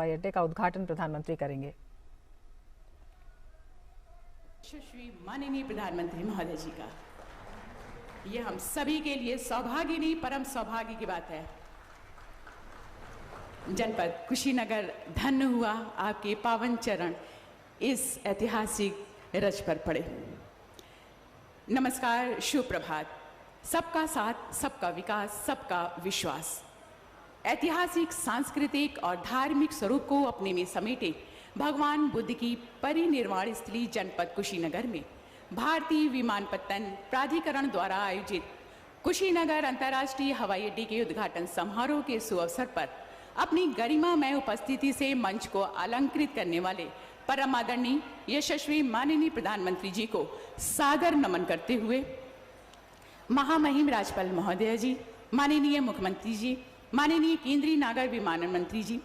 हवाई अड्डे का उद्घाटन प्रधानमंत्री करेंगे। यशस्वी माननीय प्रधानमंत्री महोदय जी का ये हम सभी के लिए सौभाग्य नहीं, परम सौभाग्य की बात है। जनपद कुशीनगर धन्य हुआ, आपके पावन चरण इस ऐतिहासिक रज पर पड़े। नमस्कार, शुभ प्रभात। सबका साथ, सबका विकास, सबका विश्वास। ऐतिहासिक, सांस्कृतिक और धार्मिक स्वरूप को अपने में समेटे भगवान बुद्ध की परिनिर्वाण स्थली जनपद कुशीनगर में भारतीय विमानपत्तन प्राधिकरण द्वारा आयोजित कुशीनगर अंतर्राष्ट्रीय हवाई अड्डे के उद्घाटन समारोह के सुअवसर पर अपनी गरिमामय उपस्थिति से मंच को अलंकृत करने वाले परम आदरणीय यशस्वी माननीय प्रधानमंत्री जी को सादर नमन करते हुए महामहिम राज्यपाल महोदय जी, माननीय मुख्यमंत्री जी, माननीय केंद्रीय नागर विमानन मंत्री जी,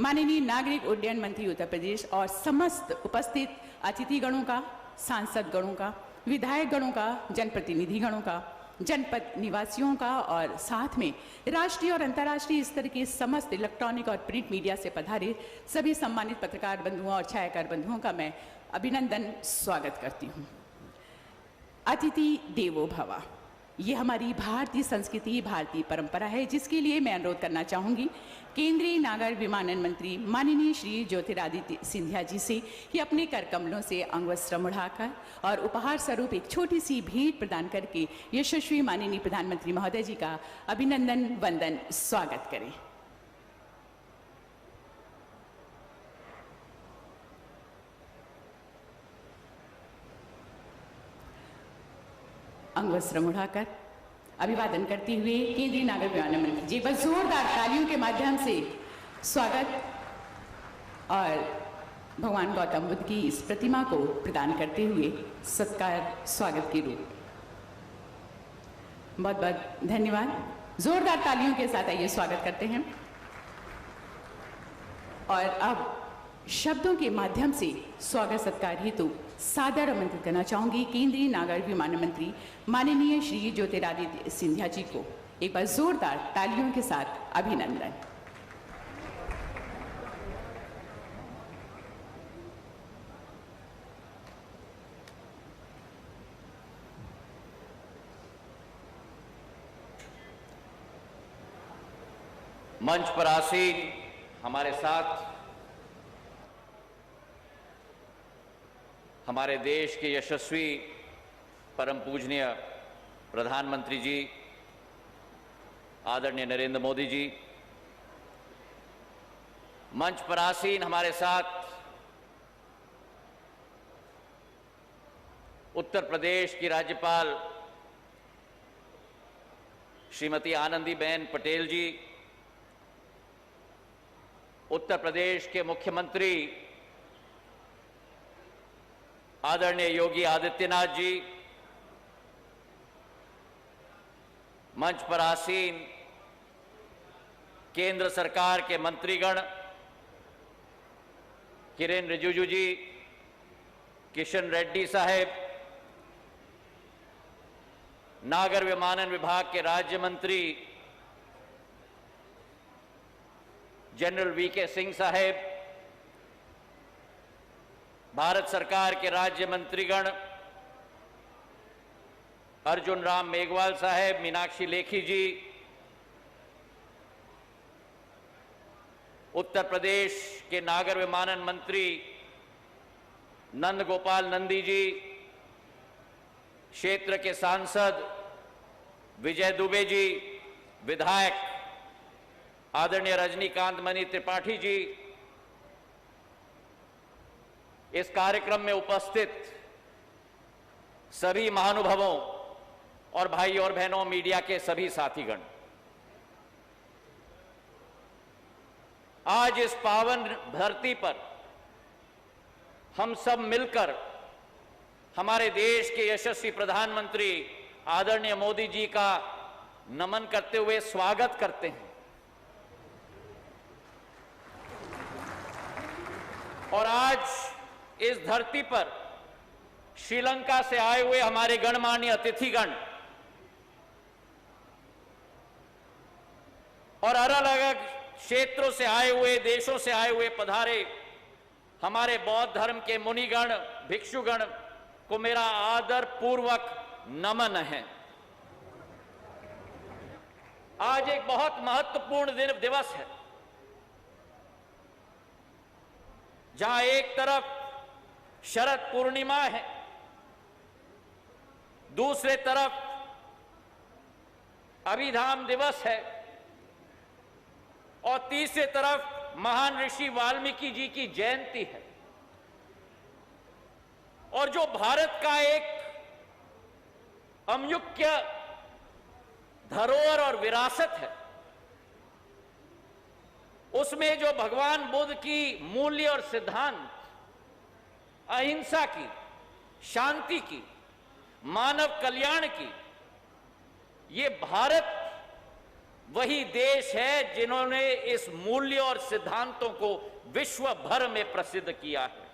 माननीय नागरिक उड्डयन मंत्री उत्तर प्रदेश और समस्त उपस्थित अतिथिगणों का, सांसद गणों का, विधायक गणों का, जनप्रतिनिधि गणों का, जनपद निवासियों का और साथ में राष्ट्रीय और अंतर्राष्ट्रीय स्तर के समस्त इलेक्ट्रॉनिक और प्रिंट मीडिया से पधारे सभी सम्मानित पत्रकार बंधुओं और छायाकार बंधुओं का मैं अभिनंदन स्वागत करती हूँ। अतिथि देवो भव, ये हमारी भारतीय संस्कृति, भारतीय परंपरा है, जिसके लिए मैं अनुरोध करना चाहूँगी केंद्रीय नागर विमानन मंत्री माननीय श्री ज्योतिरादित्य सिंधिया जी से कि अपने कर कमलों से अंगवस्त्र मुड़ाकर और उपहार स्वरूप एक छोटी सी भेंट प्रदान करके यशस्वी माननीय प्रधानमंत्री महोदय जी का अभिनंदन वंदन स्वागत करें। अंगवस्त्र मुड़ाकर अभिवादन करते हुए केंद्रीय नागर विमानन मंत्री जी बस जोरदार तालियों के माध्यम से स्वागत और भगवान गौतम बुद्ध की इस प्रतिमा को प्रदान करते हुए सत्कार स्वागत के रूप। बहुत बहुत धन्यवाद। जोरदार तालियों के साथ आइए स्वागत करते हैं। और अब शब्दों के माध्यम से स्वागत सत्कार हेतु सादर आमंत्रित करना चाहूंगी केंद्रीय नागर विमानन मंत्री माननीय श्री ज्योतिरादित्य सिंधिया जी को। एक बार जोरदार तालियों के साथ अभिनंदन। मंच पर आसीन हमारे साथ हमारे देश के यशस्वी परम पूजनीय प्रधानमंत्री जी आदरणीय नरेंद्र मोदी जी, मंच पर आसीन हमारे साथ उत्तर प्रदेश की राज्यपाल श्रीमती आनंदीबेन पटेल जी, उत्तर प्रदेश के मुख्यमंत्री आदरणीय योगी आदित्यनाथ जी, मंच पर आसीन केंद्र सरकार के मंत्रीगण किरेन रिजिजू जी, किशन रेड्डी साहेब, नागर विमानन विभाग के राज्य मंत्री जनरल वीके सिंह साहेब, भारत सरकार के राज्य मंत्रीगण अर्जुन राम मेघवाल साहेब, मीनाक्षी लेखी जी, उत्तर प्रदेश के नागर विमानन मंत्री नंद गोपाल नंदी जी, क्षेत्र के सांसद विजय दुबे जी, विधायक आदरणीय रजनीकांत मणि त्रिपाठी जी, इस कार्यक्रम में उपस्थित सभी महानुभावों और भाई और बहनों, मीडिया के सभी साथीगण, आज इस पावन धरती पर हम सब मिलकर हमारे देश के यशस्वी प्रधानमंत्री आदरणीय मोदी जी का नमन करते हुए स्वागत करते हैं। और आज इस धरती पर श्रीलंका से आए हुए हमारे गणमान्य अतिथिगण और अलग अलग क्षेत्रों से आए हुए, देशों से आए हुए पधारे हमारे बौद्ध धर्म के मुनिगण, भिक्षुगण को मेरा आदर पूर्वक नमन है। आज एक बहुत महत्वपूर्ण दिवस है, जहां एक तरफ शरद पूर्णिमा है, दूसरे तरफ अभिधाम दिवस है और तीसरे तरफ महान ऋषि वाल्मीकि जी की जयंती है। और जो भारत का एक अमूल्य धरोहर और विरासत है, उसमें जो भगवान बुद्ध की मूल्य और सिद्धांत, अहिंसा की, शांति की, मानव कल्याण की, ये भारत वही देश है जिन्होंने इस मूल्य और सिद्धांतों को विश्व भर में प्रसिद्ध किया है।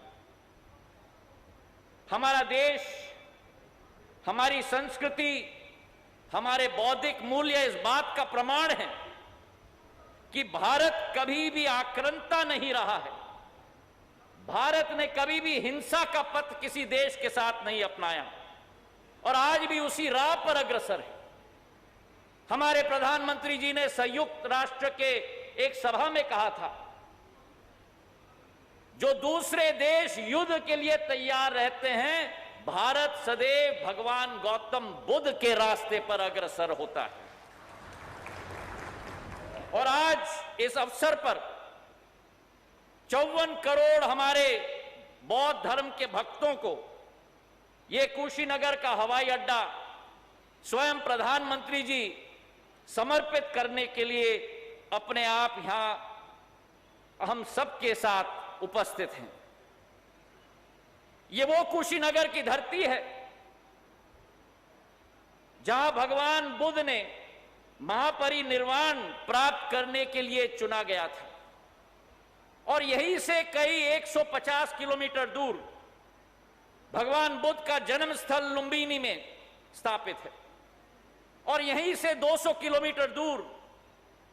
हमारा देश, हमारी संस्कृति, हमारे बौद्धिक मूल्य इस बात का प्रमाण है कि भारत कभी भी आक्रांता नहीं रहा है। भारत ने कभी भी हिंसा का पथ किसी देश के साथ नहीं अपनाया और आज भी उसी राह पर अग्रसर है। हमारे प्रधानमंत्री जी ने संयुक्त राष्ट्र के एक सभा में कहा था, जो दूसरे देश युद्ध के लिए तैयार रहते हैं, भारत सदैव भगवान गौतम बुद्ध के रास्ते पर अग्रसर होता है। और आज इस अवसर पर 54 करोड़ हमारे बौद्ध धर्म के भक्तों को ये कुशीनगर का हवाई अड्डा स्वयं प्रधानमंत्री जी समर्पित करने के लिए अपने आप यहां हम सबके साथ उपस्थित हैं। ये वो कुशीनगर की धरती है जहां भगवान बुद्ध ने महापरिनिर्वाण प्राप्त करने के लिए चुना गया था और यहीं से कई 150 किलोमीटर दूर भगवान बुद्ध का जन्म स्थल लुम्बिनी में स्थापित है और यहीं से 200 किलोमीटर दूर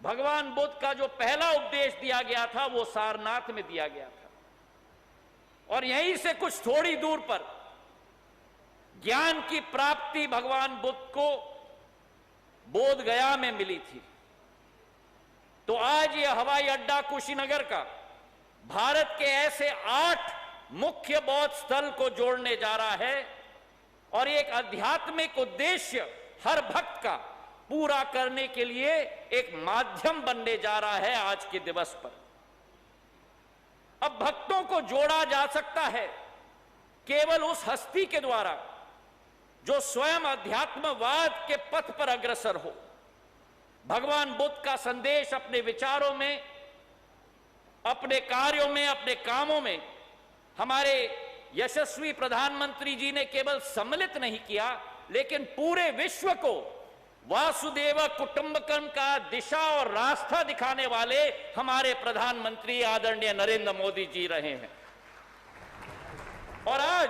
भगवान बुद्ध का जो पहला उपदेश दिया गया था वो सारनाथ में दिया गया था और यहीं से कुछ थोड़ी दूर पर ज्ञान की प्राप्ति भगवान बुद्ध को बोध गया में मिली थी। तो आज ये हवाई अड्डा कुशीनगर का भारत के ऐसे 8 मुख्य बौद्ध स्थल को जोड़ने जा रहा है और एक आध्यात्मिक उद्देश्य हर भक्त का पूरा करने के लिए एक माध्यम बनने जा रहा है आज के दिवस पर। अब भक्तों को जोड़ा जा सकता है केवल उस हस्ती के द्वारा जो स्वयं अध्यात्मवाद के पथ पर अग्रसर हो, भगवान बुद्ध का संदेश अपने विचारों में, अपने कार्यों में, अपने कामों में हमारे यशस्वी प्रधानमंत्री जी ने केवल सम्मिलित नहीं किया, लेकिन पूरे विश्व को वासुदेव कुटुंबकम का दिशा और रास्ता दिखाने वाले हमारे प्रधानमंत्री आदरणीय नरेंद्र मोदी जी रहे हैं। और आज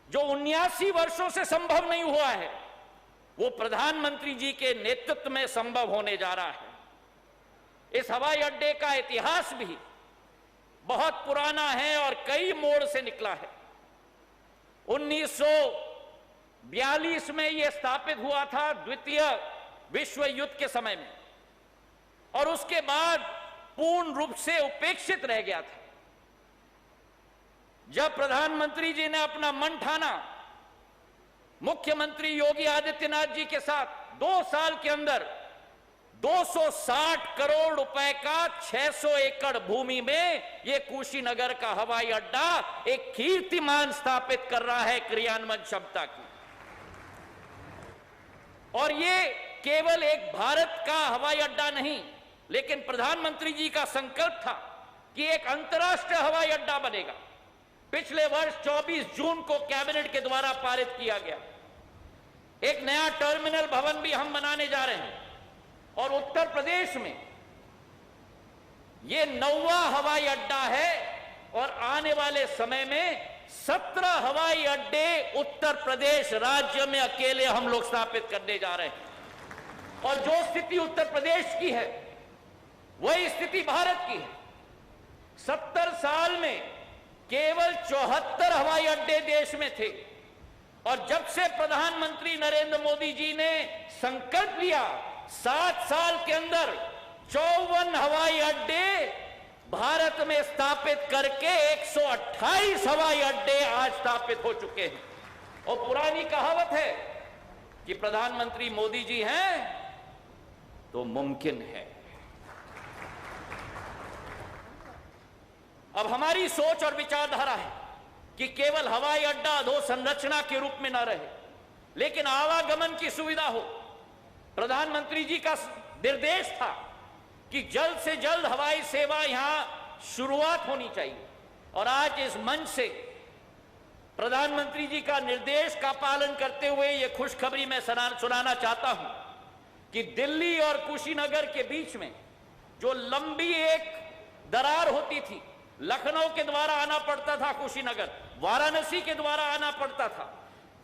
जो 79 वर्षों से संभव नहीं हुआ है, वो प्रधानमंत्री जी के नेतृत्व में संभव होने जा रहा है। इस हवाई अड्डे का इतिहास भी बहुत पुराना है और कई मोड़ से निकला है। 1942 में यह स्थापित हुआ था द्वितीय विश्व युद्ध के समय में और उसके बाद पूर्ण रूप से उपेक्षित रह गया था। जब प्रधानमंत्री जी ने अपना मन ठाना, मुख्यमंत्री योगी आदित्यनाथ जी के साथ 2 साल के अंदर 260 करोड़ रुपए का 600 एकड़ भूमि में यह कुशीनगर का हवाई अड्डा एक कीर्तिमान स्थापित कर रहा है क्रियान्वयन क्षमता की। और ये केवल एक भारत का हवाई अड्डा नहीं, लेकिन प्रधानमंत्री जी का संकल्प था कि एक अंतर्राष्ट्रीय हवाई अड्डा बनेगा। पिछले वर्ष 24 जून को कैबिनेट के द्वारा पारित किया गया। एक नया टर्मिनल भवन भी हम बनाने जा रहे हैं और उत्तर प्रदेश में यह 9वां हवाई अड्डा है और आने वाले समय में 17 हवाई अड्डे उत्तर प्रदेश राज्य में अकेले हम लोग स्थापित करने जा रहे हैं। और जो स्थिति उत्तर प्रदेश की है वही स्थिति भारत की है। 70 साल में केवल 74 हवाई अड्डे देश में थे और जब से प्रधानमंत्री नरेंद्र मोदी जी ने संकल्प लिया 7 साल के अंदर 54 हवाई अड्डे भारत में स्थापित करके 128 हवाई अड्डे आज स्थापित हो चुके हैं। और पुरानी कहावत है कि प्रधानमंत्री मोदी जी हैं तो मुमकिन है। अब हमारी सोच और विचारधारा है कि केवल हवाई अड्डा अधोसंरचना के रूप में न रहे, लेकिन आवागमन की सुविधा हो। प्रधानमंत्री जी का निर्देश था कि जल्द से जल्द हवाई सेवा यहां शुरुआत होनी चाहिए और आज इस मंच से प्रधानमंत्री जी का निर्देश का पालन करते हुए यह खुशखबरी मैं सुनाना चाहता हूं कि दिल्ली और कुशीनगर के बीच में जो लंबी एक दरार होती थी, लखनऊ के द्वारा आना पड़ता था कुशीनगर, वाराणसी के द्वारा आना पड़ता था,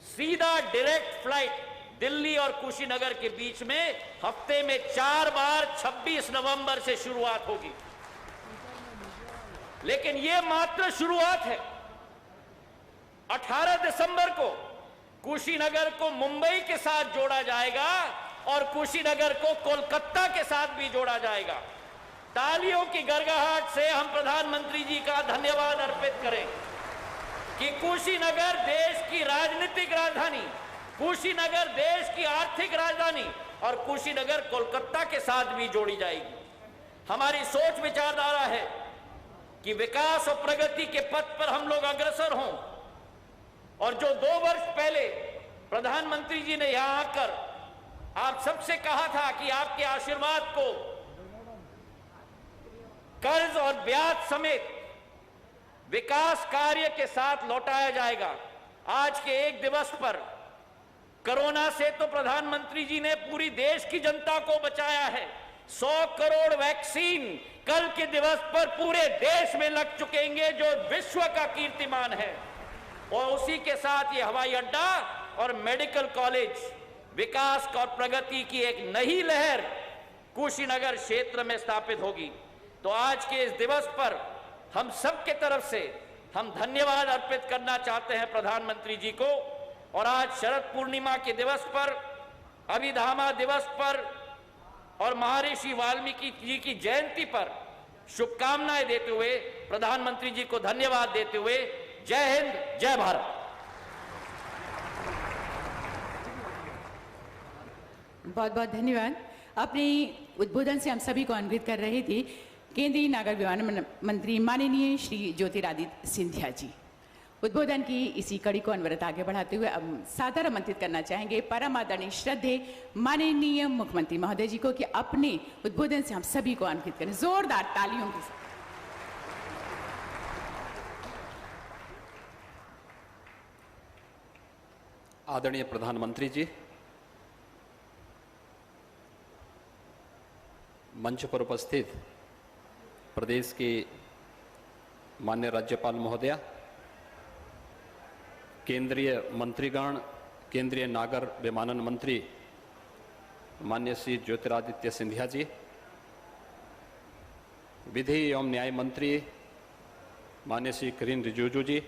सीधा डायरेक्ट फ्लाइट दिल्ली और कुशीनगर के बीच में हफ्ते में 4 बार 26 नवंबर से शुरुआत होगी। लेकिन यह मात्र शुरुआत है। 18 दिसंबर को कुशीनगर को मुंबई के साथ जोड़ा जाएगा और कुशीनगर को कोलकाता के साथ भी जोड़ा जाएगा। तालियों की गड़गड़ाहट से हम प्रधानमंत्री जी का धन्यवाद अर्पित करें कि कुशीनगर देश की राजनीतिक राजधानी, कुशीनगर देश की आर्थिक राजधानी और कुशीनगर कोलकाता के साथ भी जोड़ी जाएगी। हमारी सोच विचारधारा है कि विकास और प्रगति के पथ पर हम लोग अग्रसर हों और जो 2 वर्ष पहले प्रधानमंत्री जी ने यहां आकर आप सबसे कहा था कि आपके आशीर्वाद को कर्ज और ब्याज समेत विकास कार्य के साथ लौटाया जाएगा। आज के एक दिवस पर कोरोना से तो प्रधानमंत्री जी ने पूरी देश की जनता को बचाया है। 100 करोड़ वैक्सीन कल के दिवस पर पूरे देश में लग चुकेंगे जो विश्व का कीर्तिमान है। और उसी के साथ ये हवाई अड्डा और मेडिकल कॉलेज विकास और प्रगति की एक नई लहर कुशीनगर क्षेत्र में स्थापित होगी। तो आज के इस दिवस पर हम सबके तरफ से हम धन्यवाद अर्पित करना चाहते हैं प्रधानमंत्री जी को। और आज शरद पूर्णिमा के दिवस पर, अभिधामा दिवस पर और महर्षि वाल्मीकि जी की जयंती पर शुभकामनाएं देते हुए प्रधानमंत्री जी को धन्यवाद देते हुए जय हिंद, जय भारत। बहुत बहुत धन्यवाद। अपने उद्बोधन से हम सभी को अन्वित कर रहे थे केंद्रीय नागर विमानन मंत्री माननीय श्री ज्योतिरादित्य सिंधिया जी। उद्बोधन की इसी कड़ी को अनवरत आगे बढ़ाते हुए अब सादर आमंत्रित करना चाहेंगे परम आदरणीय श्रद्धेय माननीय मुख्यमंत्री महोदय जी को कि अपने उद्बोधन से हम सभी को अन्वित करें जोरदार तालियों के साथ। आदरणीय प्रधानमंत्री जी, मंच पर उपस्थित प्रदेश के माननीय राज्यपाल महोदया, केंद्रीय मंत्रीगण, केंद्रीय नागर विमानन मंत्री माननीय श्री ज्योतिरादित्य सिंधिया जी, विधि एवं न्याय मंत्री माननीय श्री किरेन रिजिजू जी,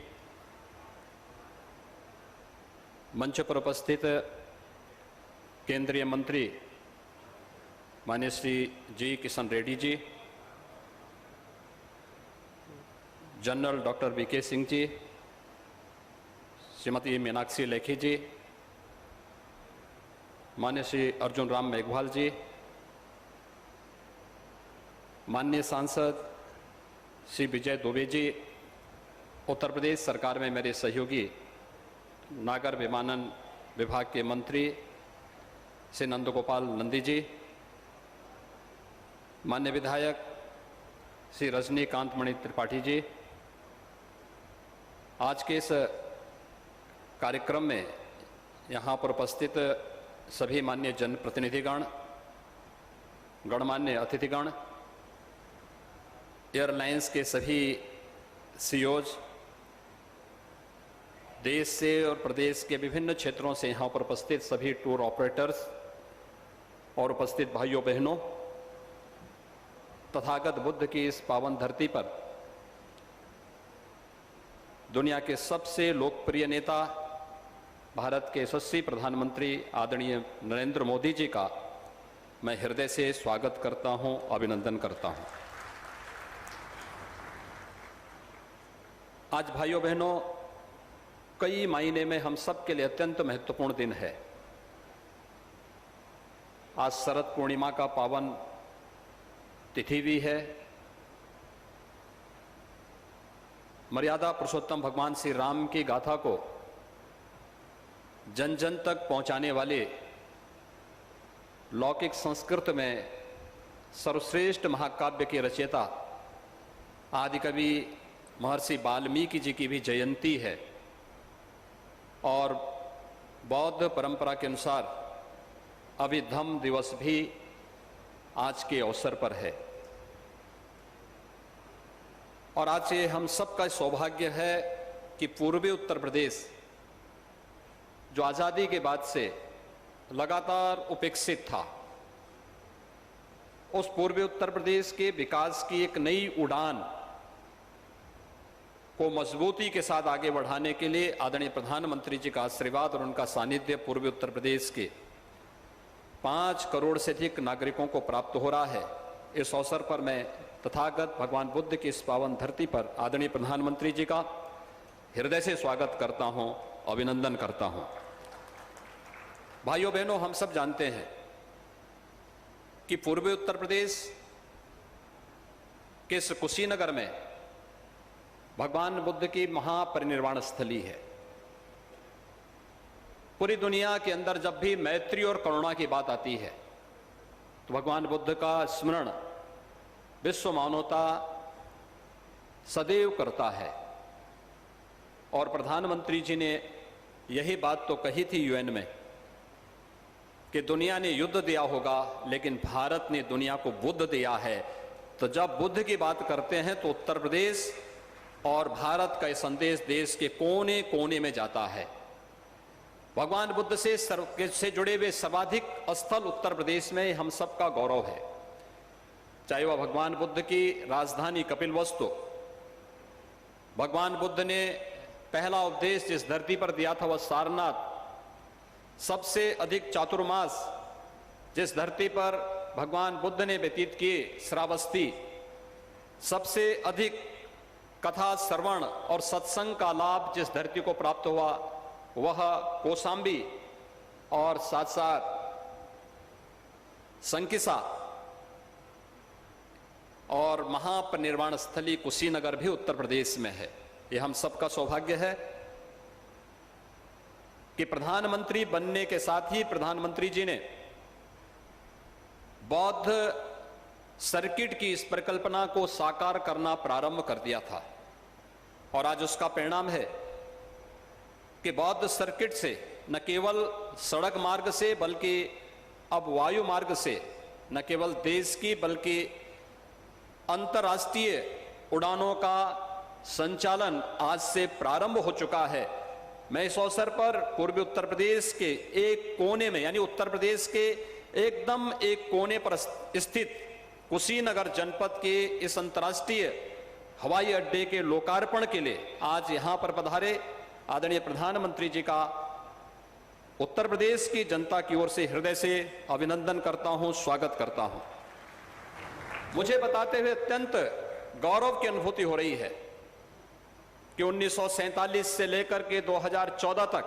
मंच पर उपस्थित केंद्रीय मंत्री माननीय श्री जी Kishan Reddy ji, general doctor VK Singh ji, Shrimati Meenakshi Lekhi जी, माननीय श्री अर्जुन राम मेघवाल जी, माननीय सांसद श्री विजय दुबे जी, उत्तर प्रदेश सरकार में मेरे सहयोगी नागर विमानन विभाग के मंत्री श्री नंदगोपाल नंदी जी, माननीय विधायक श्री रजनीकांत मणि त्रिपाठी जी, आज के इस कार्यक्रम में यहाँ पर उपस्थित सभी माननीय जनप्रतिनिधिगण, गणमान्य अतिथिगण, एयरलाइंस के सभी सीईओज, देश से और प्रदेश के विभिन्न क्षेत्रों से यहाँ पर उपस्थित सभी टूर ऑपरेटर्स और उपस्थित भाइयों बहनों, तथागत बुद्ध की इस पावन धरती पर दुनिया के सबसे लोकप्रिय नेता भारत के यशस्वी प्रधानमंत्री आदरणीय नरेंद्र मोदी जी का मैं हृदय से स्वागत करता हूं, अभिनंदन करता हूं। आज भाइयों बहनों, कई मायने में हम सब के लिए अत्यंत महत्वपूर्ण दिन है। आज शरद पूर्णिमा का पावन तिथि भी है। मर्यादा पुरुषोत्तम भगवान श्री राम की गाथा को जन जन तक पहुंचाने वाले लौकिक संस्कृत में सर्वश्रेष्ठ महाकाव्य के रचयिता आदिकवि महर्षि वाल्मीकि जी की भी जयंती है और बौद्ध परंपरा के अनुसार अभिधम्म दिवस भी आज के अवसर पर है। और आज ये हम सबका सौभाग्य है कि पूर्वी उत्तर प्रदेश, जो आज़ादी के बाद से लगातार उपेक्षित था, उस पूर्वी उत्तर प्रदेश के विकास की एक नई उड़ान को मजबूती के साथ आगे बढ़ाने के लिए आदरणीय प्रधानमंत्री जी का आशीर्वाद और उनका सानिध्य पूर्वी उत्तर प्रदेश के 5 करोड़ से अधिक नागरिकों को प्राप्त हो रहा है। इस अवसर पर मैं तथागत भगवान बुद्ध की इस पावन धरती पर आदरणीय प्रधानमंत्री जी का हृदय से स्वागत करता हूं, अभिनंदन करता हूं। भाइयों बहनों, हम सब जानते हैं कि पूर्वी उत्तर प्रदेश के इस कुशीनगर में भगवान बुद्ध की महापरिनिर्वाण स्थली है। पूरी दुनिया के अंदर जब भी मैत्री और करुणा की बात आती है तो भगवान बुद्ध का स्मरण विश्व मानवता सदैव करता है। और प्रधानमंत्री जी ने यही बात तो कही थी यूएन में कि दुनिया ने युद्ध दिया होगा लेकिन भारत ने दुनिया को बुद्ध दिया है। तो जब बुद्ध की बात करते हैं तो उत्तर प्रदेश और भारत का संदेश देश के कोने कोने में जाता है। भगवान बुद्ध से जुड़े हुए सर्वाधिक स्थल उत्तर प्रदेश में हम सबका गौरव है। चाहे वह भगवान बुद्ध की राजधानी कपिलवस्तु, भगवान बुद्ध ने पहला उपदेश जिस धरती पर दिया था वह सारनाथ, सबसे अधिक चातुर्मास जिस धरती पर भगवान बुद्ध ने व्यतीत किए श्रावस्ती, सबसे अधिक कथा श्रवण और सत्संग का लाभ जिस धरती को प्राप्त हुआ वह कौशाम्बी और साथ साथ संकिसा और महापरिनिर्वाण स्थली कुशीनगर भी उत्तर प्रदेश में है। यह हम सबका सौभाग्य है कि प्रधानमंत्री बनने के साथ ही प्रधानमंत्री जी ने बौद्ध सर्किट की इस परिकल्पना को साकार करना प्रारंभ कर दिया था। और आज उसका परिणाम है कि बौद्ध सर्किट से न केवल सड़क मार्ग से बल्कि अब वायु मार्ग से न केवल देश की बल्कि अंतर्राष्ट्रीय उड़ानों का संचालन आज से प्रारंभ हो चुका है। मैं इस अवसर पर पूर्वी उत्तर प्रदेश के एक कोने में, यानी उत्तर प्रदेश के एकदम एक कोने पर स्थित कुशीनगर जनपद के इस अंतर्राष्ट्रीय हवाई अड्डे के लोकार्पण के लिए आज यहां पर पधारे आदरणीय प्रधानमंत्री जी का उत्तर प्रदेश की जनता की ओर से हृदय से अभिनंदन करता हूं, स्वागत करता हूं। मुझे बताते हुए अत्यंत गौरव की अनुभूति हो रही है कि 1947 से लेकर के 2014 तक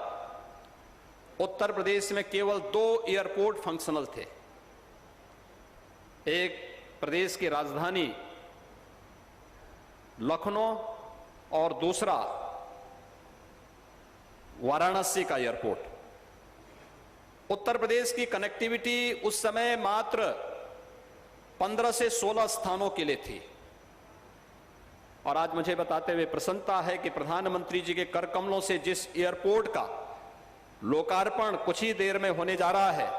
उत्तर प्रदेश में केवल 2 एयरपोर्ट फंक्शनल थे। एक प्रदेश की राजधानी लखनऊ और दूसरा वाराणसी का एयरपोर्ट। उत्तर प्रदेश की कनेक्टिविटी उस समय मात्र 15 से 16 स्थानों के लिए थी। और आज मुझे बताते हुए प्रसन्नता है कि प्रधानमंत्री जी के कर कमलों से जिस एयरपोर्ट का लोकार्पण कुछ ही देर में होने जा रहा है,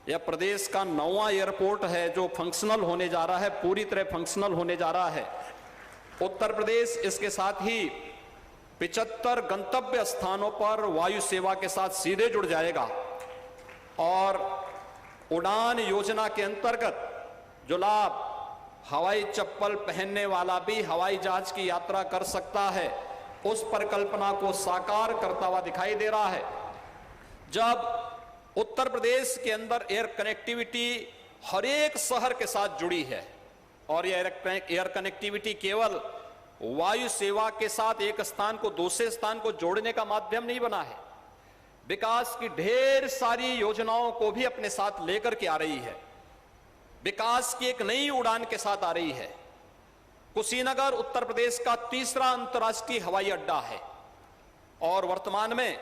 यह प्रदेश का 9वां एयरपोर्ट है जो फंक्शनल होने जा रहा है, पूरी तरह फंक्शनल होने जा रहा है। उत्तर प्रदेश इसके साथ ही 75 गंतव्य स्थानों पर वायु सेवा के साथ सीधे जुड़ जाएगा। और उड़ान योजना के अंतर्गत जो लाभ हवाई चप्पल पहनने वाला भी हवाई जहाज की यात्रा कर सकता है, उस परिकल्पना को साकार करता हुआ दिखाई दे रहा है। जब उत्तर प्रदेश के अंदर एयर कनेक्टिविटी हर एक शहर के साथ जुड़ी है और यह एयर कनेक्टिविटी केवल वायु सेवा के साथ एक स्थान को दूसरे स्थान को जोड़ने का माध्यम नहीं बना है, विकास की ढेर सारी योजनाओं को भी अपने साथ लेकर के आ रही है, विकास की एक नई उड़ान के साथ आ रही है। कुशीनगर उत्तर प्रदेश का तीसरा अंतर्राष्ट्रीय हवाई अड्डा है और वर्तमान में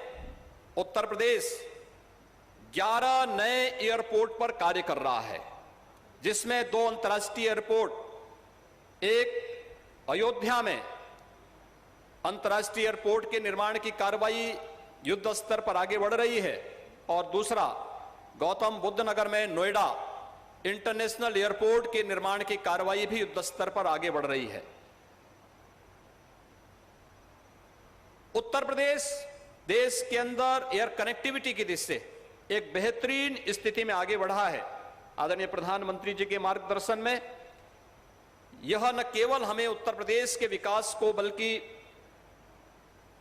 उत्तर प्रदेश 11 नए एयरपोर्ट पर कार्य कर रहा है, जिसमें 2 अंतर्राष्ट्रीय एयरपोर्ट, एक अयोध्या में अंतर्राष्ट्रीय एयरपोर्ट के निर्माण की कार्रवाई युद्ध स्तर पर आगे बढ़ रही है और दूसरा गौतम बुद्ध नगर में नोएडा इंटरनेशनल एयरपोर्ट के निर्माण की कार्रवाई भी युद्ध स्तर पर आगे बढ़ रही है। उत्तर प्रदेश देश के अंदर एयर कनेक्टिविटी की दृष्टि से एक बेहतरीन स्थिति में आगे बढ़ा है। आदरणीय प्रधानमंत्री जी के मार्गदर्शन में यह न केवल हमें उत्तर प्रदेश के विकास को बल्कि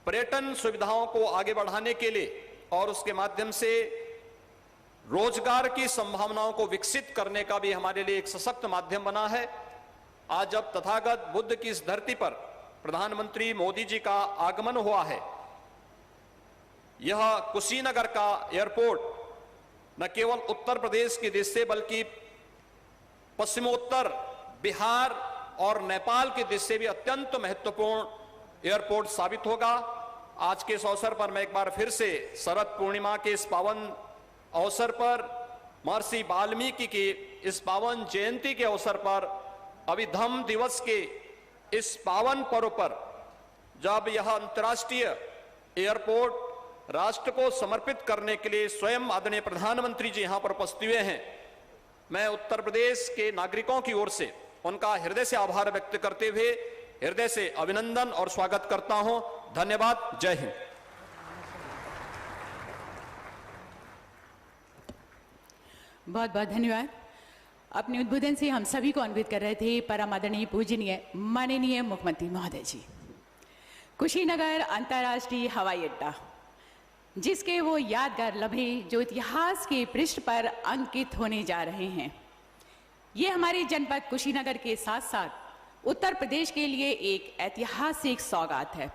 पर्यटन सुविधाओं को आगे बढ़ाने के लिए और उसके माध्यम से रोजगार की संभावनाओं को विकसित करने का भी हमारे लिए एक सशक्त माध्यम बना है। आज जब तथागत बुद्ध की इस धरती पर प्रधानमंत्री मोदी जी का आगमन हुआ है, यह कुशीनगर का एयरपोर्ट न केवल उत्तर प्रदेश की दृष्टि से बल्कि पश्चिमोत्तर बिहार और नेपाल की दृष्टि से भी अत्यंत महत्वपूर्ण एयरपोर्ट साबित होगा। आज के इस अवसर पर मैं एक बार फिर से शरद पूर्णिमा के इस पावन अवसर पर, महर्षि वाल्मीकि की इस पावन जयंती के अवसर पर, अभिधम्म दिवस के इस पावन पर्व पर जब यह अंतर्राष्ट्रीय एयरपोर्ट राष्ट्र को समर्पित करने के लिए स्वयं आदरणीय प्रधानमंत्री जी यहां पर उपस्थित हुए हैं, मैं उत्तर प्रदेश के नागरिकों की ओर से उनका हृदय से आभार व्यक्त करते हुए हृदय से अभिनंदन और स्वागत करता हूं। धन्यवाद। जय हिंद। बहुत बहुत धन्यवाद। अपने उद्बोधन से हम सभी को अन्वित कर रहे थे परम आदरणीय पूजनीय माननीय मुख्यमंत्री महोदय जी। कुशीनगर अंतर्राष्ट्रीय हवाई अड्डा, जिसके वो यादगार लम्हे जो इतिहास के पृष्ठ पर अंकित होने जा रहे हैं, ये हमारे जनपद कुशीनगर के साथ साथ उत्तर प्रदेश के लिए एक ऐतिहासिक सौगात है,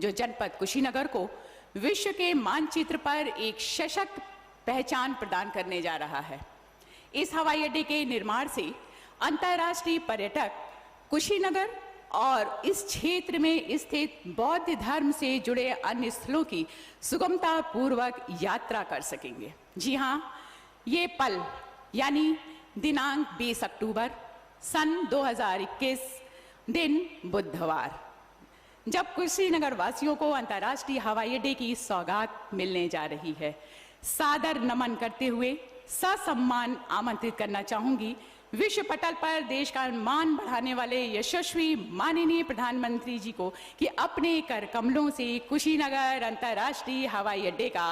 जो जनपद कुशीनगर को विश्व के मानचित्र पर एक सशक्त पहचान प्रदान करने जा रहा है। इस हवाई अड्डे के निर्माण से अंतर्राष्ट्रीय पर्यटक कुशीनगर और इस क्षेत्र में स्थित बौद्ध धर्म से जुड़े अन्य स्थलों की सुगमता पूर्वक यात्रा कर सकेंगे। जी हाँ, ये पल यानी दिनांक 20 अक्टूबर सन 2021 दिन बुधवार, जब कुशीनगर वासियों को अंतर्राष्ट्रीय हवाई अड्डे की सौगात मिलने जा रही है, सादर नमन करते हुए ससम्मान आमंत्रित करना चाहूंगी विश्व पटल पर देश का मान बढ़ाने वाले यशस्वी माननीय प्रधानमंत्री जी को कि अपने कर कमलों से कुशीनगर अंतर्राष्ट्रीय हवाई अड्डे का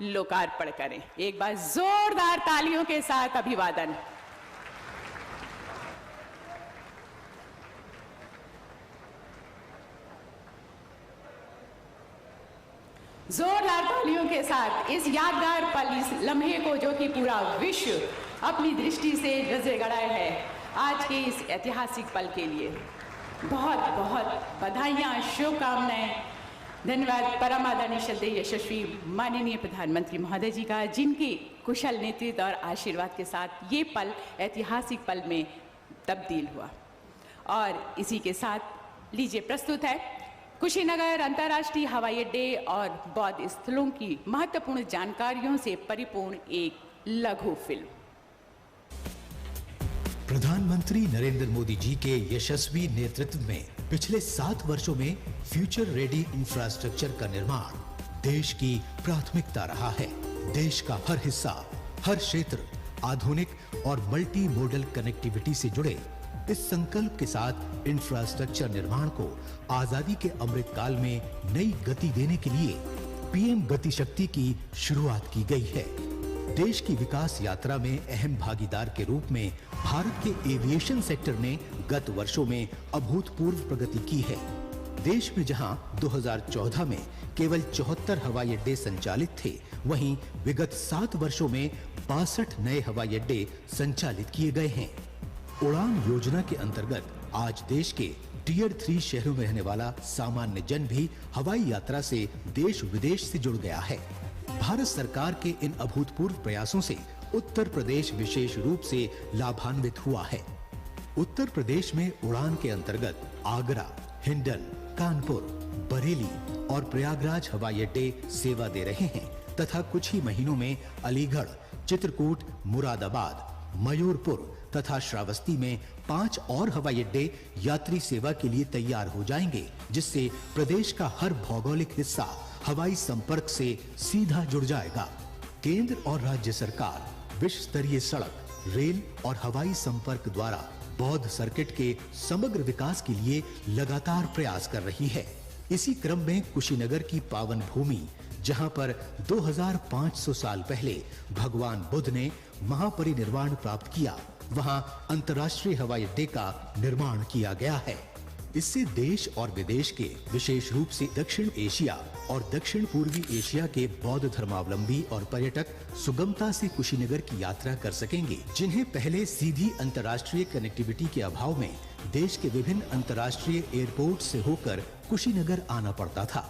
लोकार्पण करें। एक बार जोरदार तालियों के साथ अभिवादन। जोरदार तालियों के साथ इस यादगार पल, इस लम्हे को जो कि पूरा विश्व अपनी दृष्टि से रजे गड़ाए है, आज के इस ऐतिहासिक पल के लिए बहुत बहुत बधाइयाँ, शुभकामनाएं। धन्यवाद परम आदरणीय श्रद्धेय यशस्वी माननीय प्रधानमंत्री महोदय जी का, जिनके कुशल नेतृत्व और आशीर्वाद के साथ ये पल ऐतिहासिक पल में तब्दील हुआ। और इसी के साथ लीजिए प्रस्तुत है कुशीनगर अंतर्राष्ट्रीय हवाई अड्डे और बौद्ध स्थलों की महत्वपूर्ण जानकारियों से परिपूर्ण एक लघु फिल्म। प्रधानमंत्री नरेंद्र मोदी जी के यशस्वी नेतृत्व में पिछले 7 वर्षों में फ्यूचर रेडी इंफ्रास्ट्रक्चर का निर्माण देश की प्राथमिकता रहा है। देश का हर हिस्सा, हर क्षेत्र आधुनिक और मल्टी मॉडल कनेक्टिविटी से जुड़े। इस संकल्प के साथ इंफ्रास्ट्रक्चर निर्माण को आजादी के अमृत काल में नई गति देने के लिए पीएम गति शक्ति की शुरुआत की गई है। देश की विकास यात्रा में अहम भागीदार के रूप में भारत के एविएशन सेक्टर ने गत वर्षों में अभूतपूर्व प्रगति की है। देश में जहां 2014 में केवल 74 हवाई अड्डे संचालित थे, वहीं विगत 7 वर्षों में 62 नए हवाई अड्डे संचालित किए गए हैं। उड़ान योजना के अंतर्गत आज देश के टियर 3 शहरों में रहने वाला सामान्य जन भी हवाई यात्रा से देश विदेश से जुड़ गया है। भारत सरकार के इन अभूतपूर्व प्रयासों से उत्तर प्रदेश विशेष रूप से लाभान्वित हुआ है। उत्तर प्रदेश में उड़ान के अंतर्गत आगरा, हिंडन, कानपुर, बरेली और प्रयागराज हवाई अड्डे सेवा दे रहे हैं तथा कुछ ही महीनों में अलीगढ़, चित्रकूट, मुरादाबाद, मयूरपुर तथा श्रावस्ती में 5 और हवाई अड्डे यात्री सेवा के लिए तैयार हो जाएंगे, जिससे प्रदेश का हर भौगोलिक हिस्सा हवाई संपर्क से सीधा जुड़ जाएगा। केंद्र और राज्य सरकार विश्व स्तरीय सड़क, रेल और हवाई संपर्क द्वारा बौद्ध सर्किट के समग्र विकास के लिए लगातार प्रयास कर रही है। इसी क्रम में कुशीनगर की पावन भूमि, जहां पर 2500 साल पहले भगवान बुद्ध ने महापरिनिर्वाण प्राप्त किया, वहां अंतर्राष्ट्रीय हवाई अड्डे का निर्माण किया गया है। इससे देश और विदेश के, विशेष रूप से दक्षिण एशिया और दक्षिण पूर्वी एशिया के बौद्ध धर्मावलंबी और पर्यटक सुगमता से कुशीनगर की यात्रा कर सकेंगे, जिन्हें पहले सीधी अंतर्राष्ट्रीय कनेक्टिविटी के अभाव में देश के विभिन्न अंतर्राष्ट्रीय एयरपोर्ट से होकर कुशीनगर आना पड़ता था।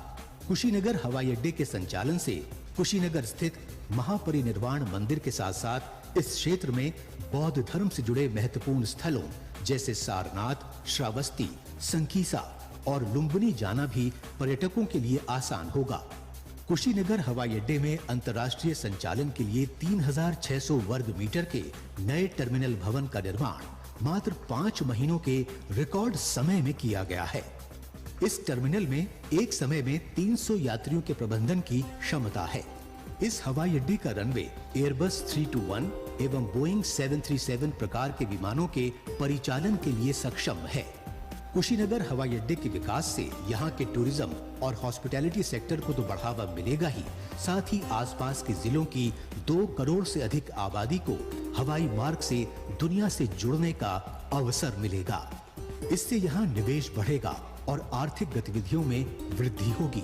कुशीनगर हवाई अड्डे के संचालन से कुशीनगर स्थित महापरिनिर्वाण मंदिर के साथ साथ इस क्षेत्र में बौद्ध धर्म से जुड़े महत्वपूर्ण स्थलों जैसे सारनाथ, श्रावस्ती, संकीसा और लुम्बिनी जाना भी पर्यटकों के लिए आसान होगा। कुशीनगर हवाई अड्डे में अंतर्राष्ट्रीय संचालन के लिए 3600 वर्ग मीटर के नए टर्मिनल भवन का निर्माण मात्र 5 महीनों के रिकॉर्ड समय में किया गया है। इस टर्मिनल में एक समय में 300 यात्रियों के प्रबंधन की क्षमता है। इस हवाई अड्डे का रनवे एयरबस 321 एवं बोइंग 737 प्रकार के विमानों के परिचालन के लिए सक्षम है। कुशीनगर हवाई अड्डे के विकास से यहाँ के टूरिज्म और हॉस्पिटैलिटी सेक्टर को तो बढ़ावा मिलेगा ही, साथ ही आसपास के जिलों की 2 करोड़ से अधिक आबादी को हवाई मार्ग से दुनिया से जुड़ने का अवसर मिलेगा। इससे यहाँ निवेश बढ़ेगा और आर्थिक गतिविधियों में वृद्धि होगी।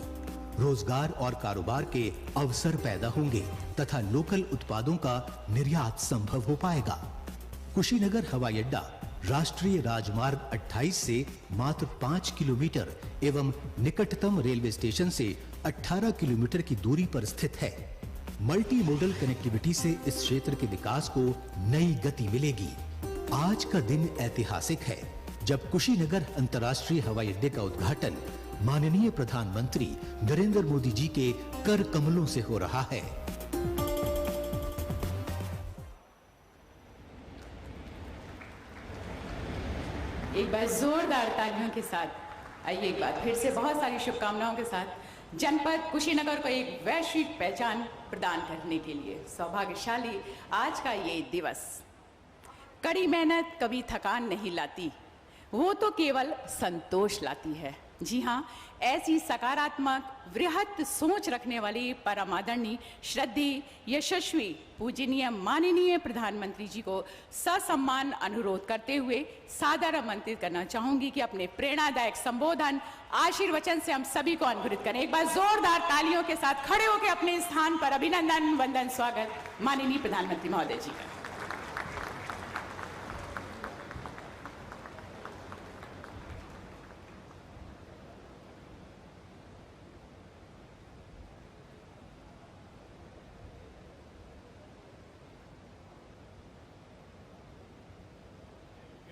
रोजगार और कारोबार के अवसर पैदा होंगे तथा लोकल उत्पादों का निर्यात संभव हो पाएगा। कुशीनगर हवाई अड्डा राष्ट्रीय राजमार्ग 28 से मात्र 5 किलोमीटर एवं निकटतम रेलवे स्टेशन से 18 किलोमीटर की दूरी पर स्थित है। मल्टी मोडल कनेक्टिविटी से इस क्षेत्र के विकास को नई गति मिलेगी। आज का दिन ऐतिहासिक है जब कुशीनगर अंतर्राष्ट्रीय हवाई अड्डे का उद्घाटन माननीय प्रधानमंत्री नरेंद्र मोदी जी के कर कमलों से हो रहा है। एक बार जोरदार तालियों के साथ आइए एक बार फिर से बहुत सारी शुभकामनाओं के साथ जनपद कुशीनगर को एक वैश्विक पहचान प्रदान करने के लिए सौभाग्यशाली आज का ये दिवस। कड़ी मेहनत कभी थकान नहीं लाती, वो तो केवल संतोष लाती है। जी हाँ, ऐसी सकारात्मक वृहत सोच रखने वाली परम आदरणीय श्रद्धेय यशस्वी पूजनीय माननीय प्रधानमंत्री जी को ससम्मान अनुरोध करते हुए सादर आमंत्रित करना चाहूंगी कि अपने प्रेरणादायक संबोधन आशीर्वचन से हम सभी को अनुग्रहित करें। एक बार जोरदार तालियों के साथ खड़े होकर अपने स्थान पर अभिनंदन वंदन स्वागत माननीय प्रधानमंत्री महोदय जी का।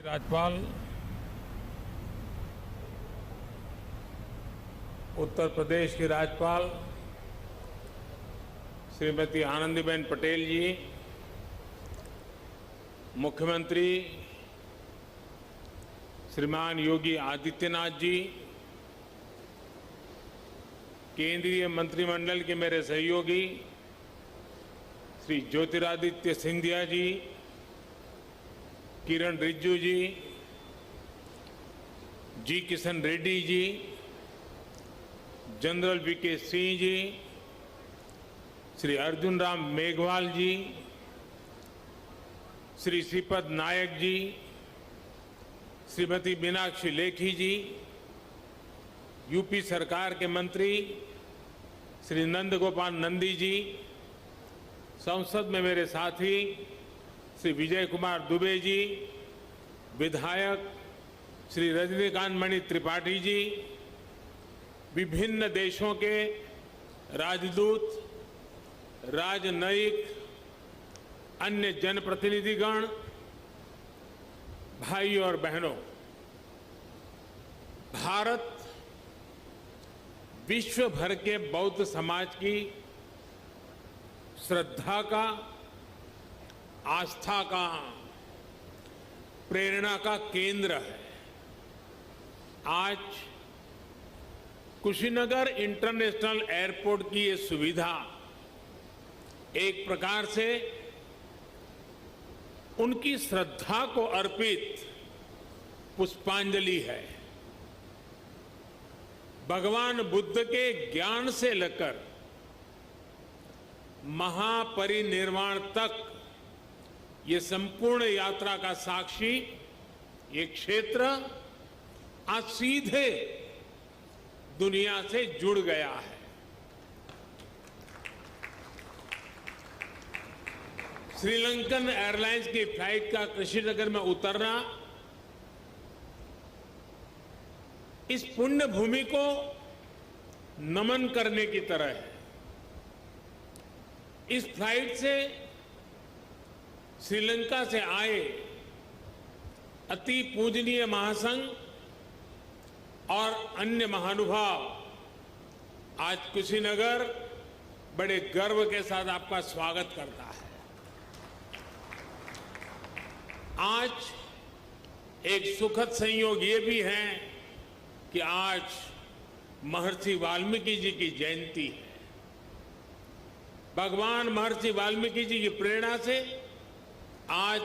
राज्यपाल उत्तर प्रदेश की राज्यपाल श्रीमती आनंदीबेन पटेल जी, मुख्यमंत्री श्रीमान योगी आदित्यनाथ जी, केंद्रीय मंत्रिमंडल के मेरे सहयोगी श्री ज्योतिरादित्य सिंधिया जी, किरण रिजिजू जी, जी किशन रेड्डी जी, जनरल वीके सिंह जी, श्री अर्जुन राम मेघवाल जी, श्री श्रीपद नायक जी, श्रीमती मीनाक्षी लेखी जी, यूपी सरकार के मंत्री श्री नंद गोपाल नंदी जी, संसद में मेरे साथी श्री विजय कुमार दुबे जी, विधायक श्री रजनीकांत मणि त्रिपाठी जी, विभिन्न देशों के राजदूत, राजनयिक, अन्य जनप्रतिनिधिगण, भाई और बहनों, भारत विश्व भर के बौद्ध समाज की श्रद्धा का, आस्था का, प्रेरणा का केंद्र है। आज कुशीनगर इंटरनेशनल एयरपोर्ट की ये सुविधा एक प्रकार से उनकी श्रद्धा को अर्पित पुष्पांजलि है। भगवान बुद्ध के ज्ञान से लेकर महापरिनिर्वाण तक ये संपूर्ण यात्रा का साक्षी ये क्षेत्र आज सीधे दुनिया से जुड़ गया है। श्रीलंकन एयरलाइंस की फ्लाइट का कुशीनगर में उतरना इस पुण्य भूमि को नमन करने की तरह है। इस फ्लाइट से श्रीलंका से आए अति पूजनीय महासंघ और अन्य महानुभाव आज कुशीनगर बड़े गर्व के साथ आपका स्वागत करता है। आज एक सुखद संयोग ये भी है कि आज महर्षि वाल्मीकि जी की जयंती है। भगवान महर्षि वाल्मीकि जी की प्रेरणा से आज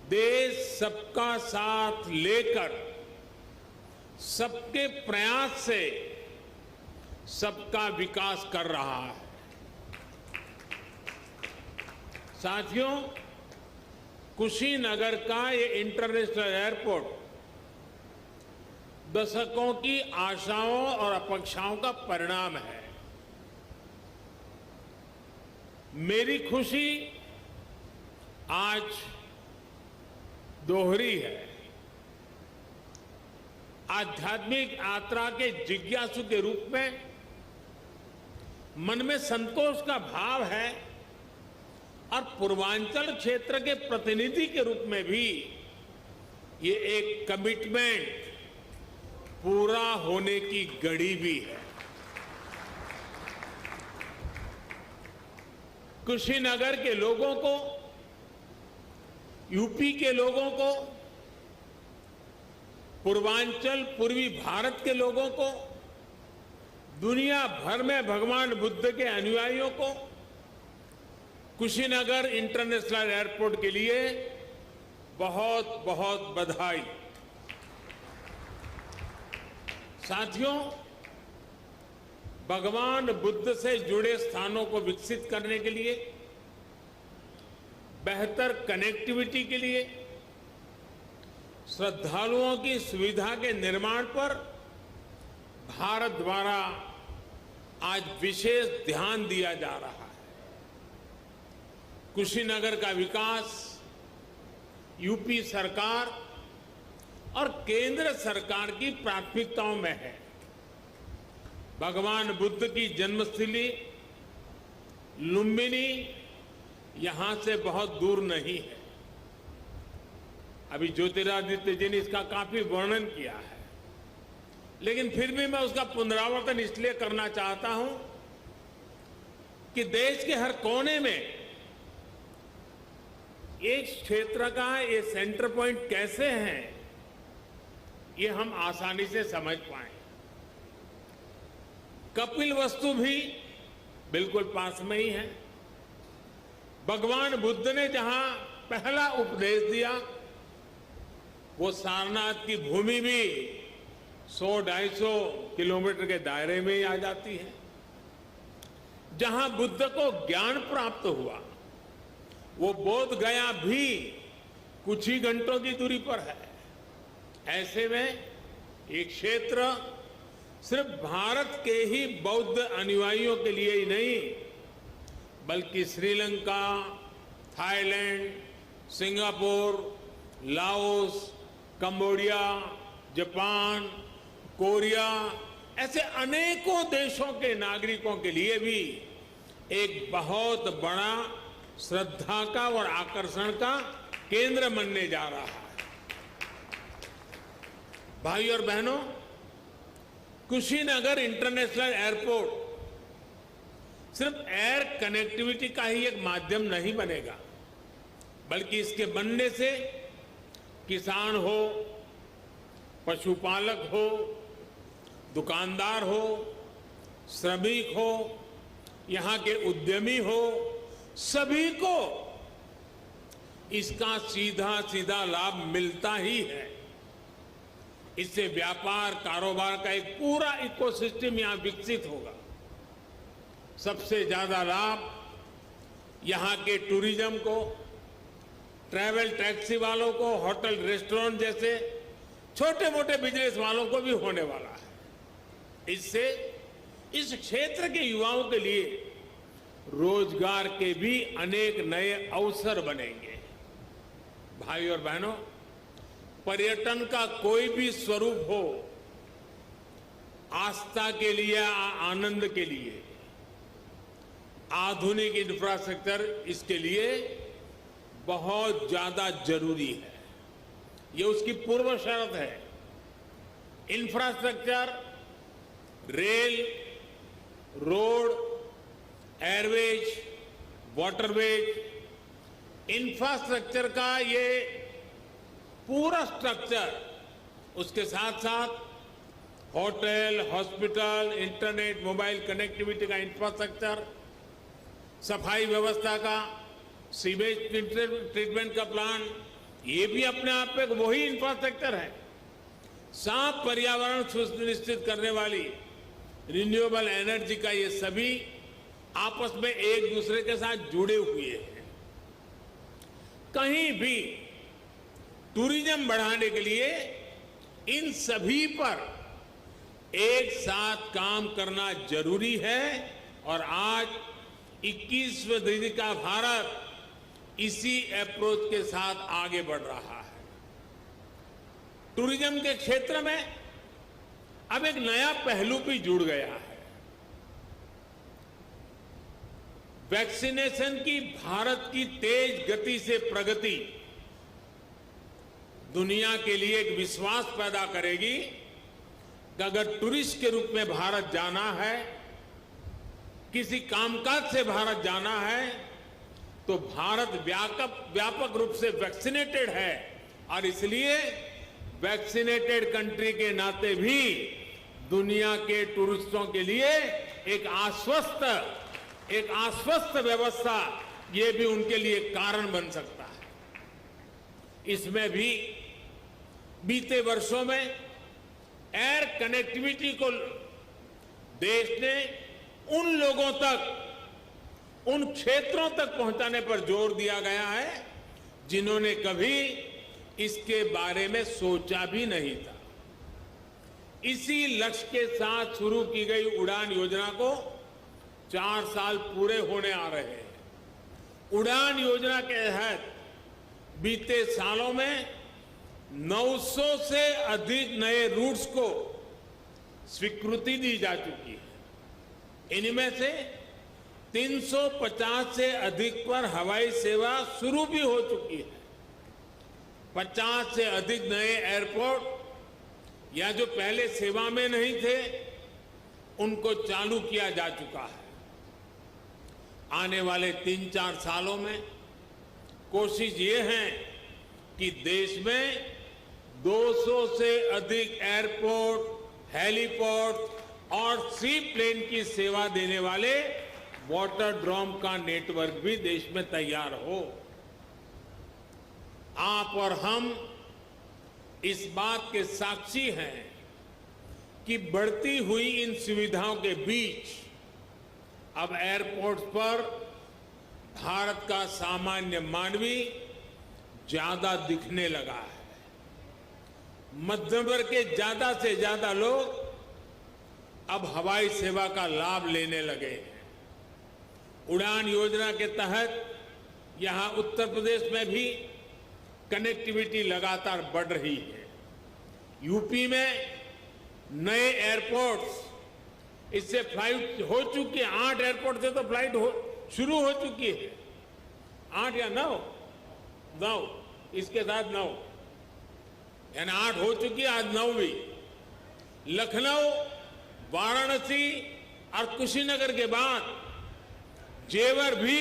देश सबका साथ लेकर, सबके प्रयास से सबका विकास कर रहा है। साथियों, कुशीनगर का ये इंटरनेशनल एयरपोर्ट दशकों की आशाओं और अपेक्षाओं का परिणाम है। मेरी खुशी आज दोहरी है। आध्यात्मिक यात्रा के जिज्ञासु के रूप में मन में संतोष का भाव है और पूर्वांचल क्षेत्र के प्रतिनिधि के रूप में भी ये एक कमिटमेंट पूरा होने की घड़ी भी है। कुशीनगर के लोगों को, यूपी के लोगों को, पूर्वांचल पूर्वी भारत के लोगों को, दुनिया भर में भगवान बुद्ध के अनुयायियों को कुशीनगर इंटरनेशनल एयरपोर्ट के लिए बहुत बहुत बधाई। साथियों, भगवान बुद्ध से जुड़े स्थानों को विकसित करने के लिए, बेहतर कनेक्टिविटी के लिए, श्रद्धालुओं की सुविधा के निर्माण पर भारत द्वारा आज विशेष ध्यान दिया जा रहा है। कुशीनगर का विकास यूपी सरकार और केंद्र सरकार की प्राथमिकताओं में है। भगवान बुद्ध की जन्मस्थली लुम्बिनी यहां से बहुत दूर नहीं है। अभी ज्योतिरादित्य जी ने इसका काफी वर्णन किया है, लेकिन फिर भी मैं उसका पुनरावर्तन इसलिए करना चाहता हूं कि देश के हर कोने में एक क्षेत्र का ये सेंटर पॉइंट कैसे हैं, ये हम आसानी से समझ पाए। कपिलवस्तु भी बिल्कुल पास में ही है। भगवान बुद्ध ने जहां पहला उपदेश दिया, वो सारनाथ की भूमि भी 100-250 किलोमीटर के दायरे में ही आ जाती है। जहां बुद्ध को ज्ञान प्राप्त हुआ, वो बोध गया भी कुछ ही घंटों की दूरी पर है। ऐसे में ये क्षेत्र सिर्फ भारत के ही बौद्ध अनुयायियों के लिए ही नहीं, बल्कि Sri Lanka, Thailand, Singapore, Laos, Cambodia, Japan, Korea, ऐसे अनेकों देशों के नागरिकों के लिए भी एक बहुत बड़ा श्रद्धा का और आकर्षण का केंद्र बनने जा रहा है। भाई और बहनों, कुशीनगर इंटरनेशनल एयरपोर्ट सिर्फ एयर कनेक्टिविटी का ही एक माध्यम नहीं बनेगा, बल्कि इसके बनने से किसान हो, पशुपालक हो, दुकानदार हो, श्रमिक हो, यहाँ के उद्यमी हो, सभी को इसका सीधा सीधा लाभ मिलता ही है। इससे व्यापार कारोबार का एक पूरा इकोसिस्टम यहां विकसित होगा। सबसे ज्यादा लाभ यहां के टूरिज्म को, ट्रैवल टैक्सी वालों को, होटल रेस्टोरेंट जैसे छोटे मोटे बिजनेस वालों को भी होने वाला है। इससे इस क्षेत्र के युवाओं के लिए रोजगार के भी अनेक नए अवसर बनेंगे। भाई और बहनों, पर्यटन का कोई भी स्वरूप हो, आस्था के लिए, आनंद के लिए आधुनिक इंफ्रास्ट्रक्चर इसके लिए बहुत ज्यादा जरूरी है। ये उसकी पूर्व शर्त है। Infrastructure, rail, road, Airways, waterways, infrastructure का ये पूरा स्ट्रक्चर, उसके साथ साथ hotel, hospital, internet, mobile connectivity का इंफ्रास्ट्रक्चर, सफाई व्यवस्था का, सीवेज ट्रीटमेंट का प्लान, ये भी अपने आप में वही इंफ्रास्ट्रक्चर है। साफ पर्यावरण सुनिश्चित करने वाली रिन्यूएबल एनर्जी का ये सभी आपस में एक दूसरे के साथ जुड़े हुए हैं। कहीं भी टूरिज्म बढ़ाने के लिए इन सभी पर एक साथ काम करना जरूरी है और आज 21वीं सदी का भारत इसी अप्रोच के साथ आगे बढ़ रहा है। टूरिज्म के क्षेत्र में अब एक नया पहलू भी जुड़ गया है। वैक्सीनेशन की भारत की तेज गति से प्रगति दुनिया के लिए एक विश्वास पैदा करेगी कि अगर टूरिस्ट के रूप में भारत जाना है, किसी कामकाज से भारत जाना है, तो भारत व्यापक रूप से वैक्सीनेटेड है और इसलिए वैक्सीनेटेड कंट्री के नाते भी दुनिया के टूरिस्टों के लिए एक आश्वस्त व्यवस्था ये भी उनके लिए कारण बन सकता है। इसमें भी बीते वर्षों में एयर कनेक्टिविटी को देश ने उन लोगों तक, उन क्षेत्रों तक पहुंचाने पर जोर दिया गया है जिन्होंने कभी इसके बारे में सोचा भी नहीं था। इसी लक्ष्य के साथ शुरू की गई उड़ान योजना को 4 साल पूरे होने आ रहे हैं। उड़ान योजना के तहत बीते सालों में 900 से अधिक नए रूट्स को स्वीकृति दी जा चुकी है। इनमें से 350 से अधिक पर हवाई सेवा शुरू भी हो चुकी है। 50 से अधिक नए एयरपोर्ट या जो पहले सेवा में नहीं थे, उनको चालू किया जा चुका है। आने वाले 3-4 सालों में कोशिश ये है कि देश में 200 से अधिक एयरपोर्ट, हेलीपोर्ट और सी प्लेन की सेवा देने वाले वाटर ड्रोम का नेटवर्क भी देश में तैयार हो। आप और हम इस बात के साक्षी हैं कि बढ़ती हुई इन सुविधाओं के बीच अब एयरपोर्ट्स पर भारत का सामान्य मानवी ज्यादा दिखने लगा है। मध्यम वर्ग के ज्यादा से ज्यादा लोग अब हवाई सेवा का लाभ लेने लगे हैं। उड़ान योजना के तहत यहां उत्तर प्रदेश में भी कनेक्टिविटी लगातार बढ़ रही है। यूपी में नए एयरपोर्ट्स, इससे फ्लाइट हो चुकी है। 8 एयरपोर्ट से तो फ्लाइट शुरू हो चुकी है। 8 या 9 इसके साथ 9 यानी 8 हो चुकी है, आज 9वीं। लखनऊ, वाराणसी और कुशीनगर के बाद जेवर भी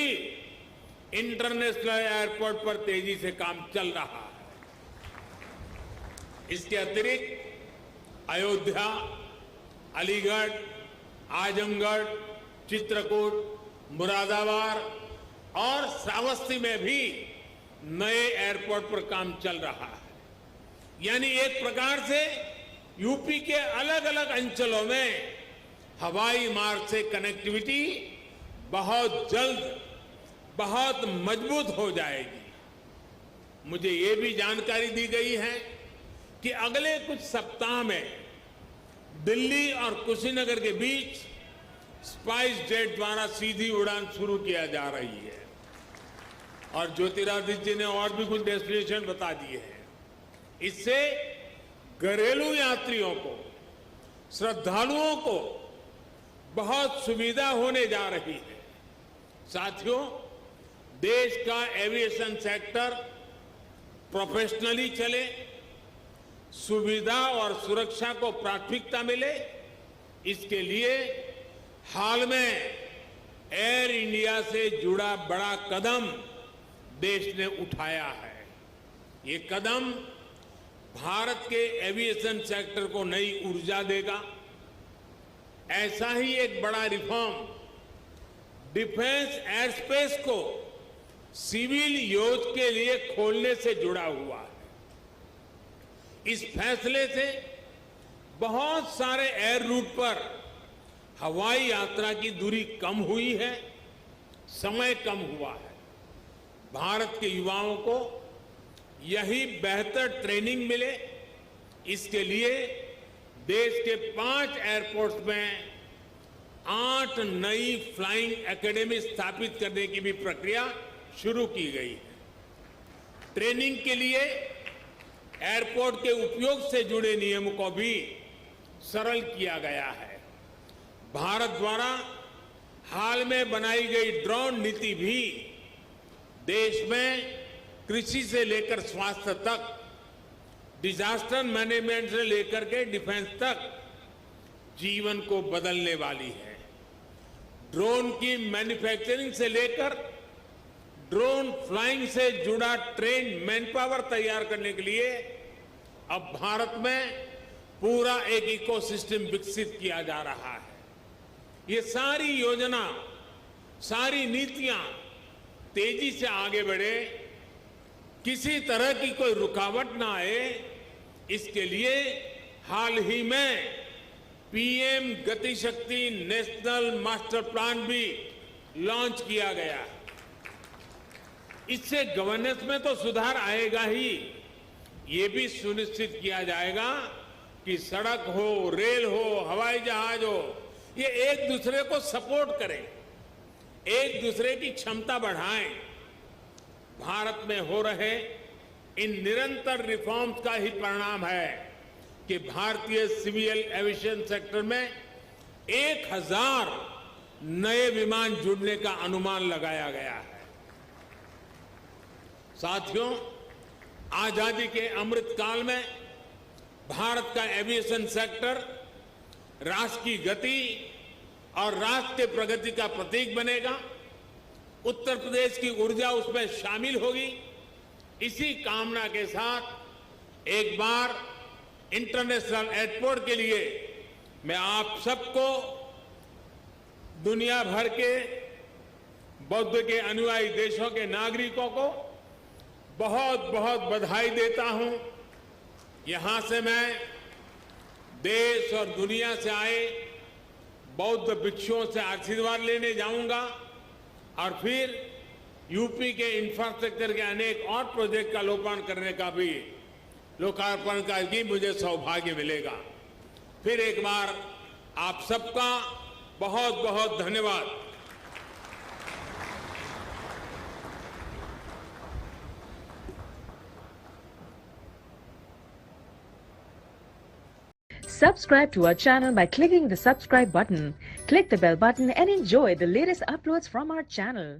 इंटरनेशनल एयरपोर्ट पर तेजी से काम चल रहा है। इसके अतिरिक्त अयोध्या, अलीगढ़, आजमगढ़, चित्रकूट, मुरादाबाद और श्रावस्ती में भी नए एयरपोर्ट पर काम चल रहा है। यानी एक प्रकार से यूपी के अलग अलग अंचलों में हवाई मार्ग से कनेक्टिविटी बहुत जल्द, बहुत मजबूत हो जाएगी। मुझे ये भी जानकारी दी गई है कि अगले कुछ सप्ताह में दिल्ली और कुशीनगर के बीच स्पाइस जेट द्वारा सीधी उड़ान शुरू किया जा रही है। और ज्योतिरादित्य जी ने और भी कुछ डेस्टिनेशन बता दिए हैं। इससे घरेलू यात्रियों को, श्रद्धालुओं को बहुत सुविधा होने जा रही है। साथियों, देश का एविएशन सेक्टर प्रोफेशनली चले, सुविधा और सुरक्षा को प्राथमिकता मिले, इसके लिए हाल में एयर इंडिया से जुड़ा बड़ा कदम देश ने उठाया है। ये कदम भारत के एविएशन सेक्टर को नई ऊर्जा देगा। ऐसा ही एक बड़ा रिफॉर्म डिफेंस एयर स्पेस को सिविल यूज के लिए खोलने से जुड़ा हुआ है। इस फैसले से बहुत सारे एयर रूट पर हवाई यात्रा की दूरी कम हुई है, समय कम हुआ है। भारत के युवाओं को यही बेहतर ट्रेनिंग मिले, इसके लिए देश के 5 एयरपोर्ट्स में 8 नई फ्लाइंग एकेडमी स्थापित करने की भी प्रक्रिया शुरू की गई है। ट्रेनिंग के लिए एयरपोर्ट के उपयोग से जुड़े नियमों को भी सरल किया गया है। भारत द्वारा हाल में बनाई गई ड्रोन नीति भी देश में कृषि से लेकर स्वास्थ्य तक, डिजास्टर मैनेजमेंट से लेकर के डिफेंस तक जीवन को बदलने वाली है। ड्रोन की मैन्युफैक्चरिंग से लेकर ड्रोन फ्लाइंग से जुड़ा ट्रेन मैनपावर तैयार करने के लिए अब भारत में पूरा एक इकोसिस्टम विकसित किया जा रहा है। ये सारी योजना, सारी नीतियां तेजी से आगे बढ़े, किसी तरह की कोई रुकावट ना आए, इसके लिए हाल ही में पीएम गति शक्ति नेशनल मास्टर प्लान भी लॉन्च किया गया। इससे गवर्नेंस में तो सुधार आएगा ही, ये भी सुनिश्चित किया जाएगा कि सड़क हो, रेल हो, हवाई जहाज हो, ये एक दूसरे को सपोर्ट करें, एक दूसरे की क्षमता बढ़ाएं। भारत में हो रहे इन निरंतर रिफॉर्म्स का ही परिणाम है कि भारतीय सिविल एविएशन सेक्टर में 1000 नए विमान जुड़ने का अनुमान लगाया गया है। साथियों, आजादी के अमृत काल में भारत का एविएशन सेक्टर राष्ट्र की गति और राष्ट्र के प्रगति का प्रतीक बनेगा। उत्तर प्रदेश की ऊर्जा उसमें शामिल होगी। इसी कामना के साथ एक बार इंटरनेशनल एयरपोर्ट के लिए मैं आप सबको, दुनिया भर के बौद्ध के अनुयायी देशों के नागरिकों को बहुत बहुत बधाई देता हूं। यहां से मैं देश और दुनिया से आए बौद्ध भिक्षुओं से आशीर्वाद लेने जाऊंगा और फिर यूपी के इंफ्रास्ट्रक्चर के अनेक और प्रोजेक्ट का लोकार्पण का भी मुझे सौभाग्य मिलेगा। फिर एक बार आप सबका बहुत बहुत धन्यवाद। Subscribe to our channel by clicking the subscribe button. Click the bell button and enjoy the latest uploads from our channel.